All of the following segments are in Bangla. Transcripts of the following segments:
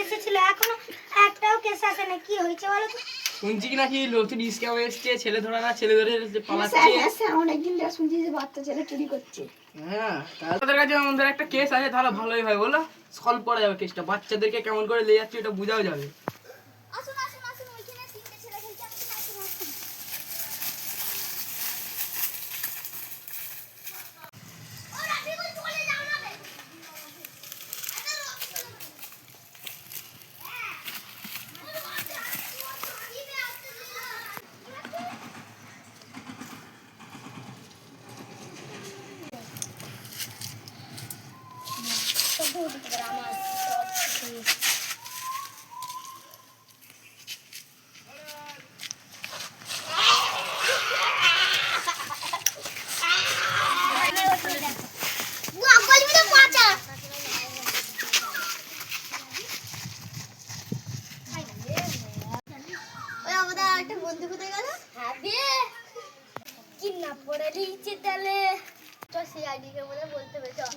এসেছিল, এখনো একটাও কেস আসে না। কি হয়েছে বলো তো? শুনছি কি নাকি লোকটি ডিসকাউন্ট এসছে, ছেলে ধরা না, ছেলে ধরে পালাচ্ছে। অনেকদিন ধরে শুনছি যে বাচ্চা ছেলে চুরি করছে। হ্যাঁ, তাদের কাছে আমাদের একটা কেস আছে, তাহলে ভালোই হয় বলো, সলভ করা যাবে কেসটা। বাচ্চাদেরকে কেমন করে নিয়ে যাচ্ছে এটা বোঝাও যাবে। আসুন আসুন আসুন, ওইখানে তিনটে ছেলে খেলছে, আসুন আসুন আসুন। ও রাফিকুল চলে যাও না রে। বন্ধু কোথায় গেল? কি না পড়ে দিয়েছে তাহলে তো সিআইডি কে বলে বলতে হবে। চল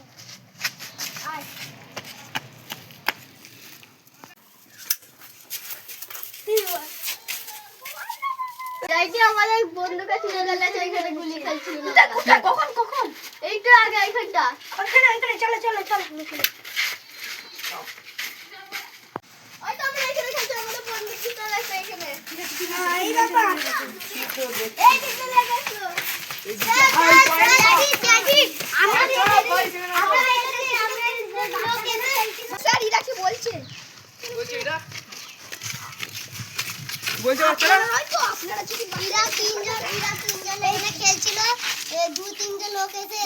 আয় যাইতে আমাদের বন্ধুকে চলে গেল, সেইখানে গুলি খেলছিল। কখন কখন? এইটা আগে এইখানটা, ওখানে ওখানে। চলো চলো চলো ওখানে। ওই তো আমরা এখানে খেলছি, আমাদের বন্ধু কি চলে আসে এখানে। এই বাবা এই দিকে লাগাইছো। ড্যাডি ড্যাডি আমরা লোক এসে স্যার ইরা কি বলছে? বলছে এটা বলছে বাচ্চারা হয়তো আপনারা যদি ইরা তিনজন এখানে খেলছিল, দু তিনজন লোক এসে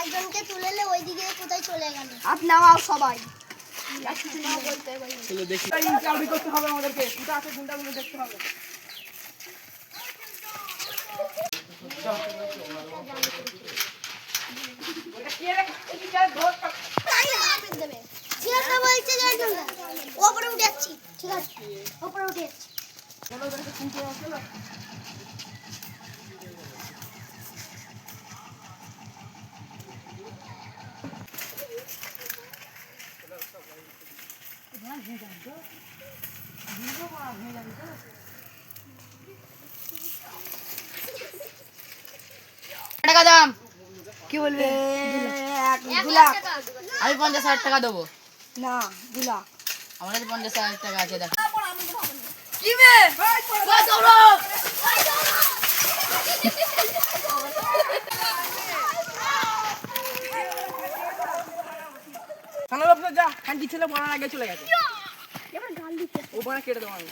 একজনকে তুলেলে ওইদিকে কোথায় চলে গেল। আপনারাও সবাই চলো দেখি, ইন্টারভিউ করতে হবে আমাদেরকে, কোথায় আছে গুন্ডাগুলো দেখতে হবে। ওপরে উঠে যাচ্ছি, ঠিক আছে ওপরে উঠে যাচ্ছি। টাকা দাম কি বলবে? 1 লাখ টাকা। আমি 50,000 টাকা দেবো। না 2 লাখ। আমার কাছে 50,000 টাকা আছে, দেখো। কি বে থানার অফিসে যা, খানকি ছেলে বলার আগে চলে গেছে। এবার গাল দিতে ও বড় কেটে দেবো আমি।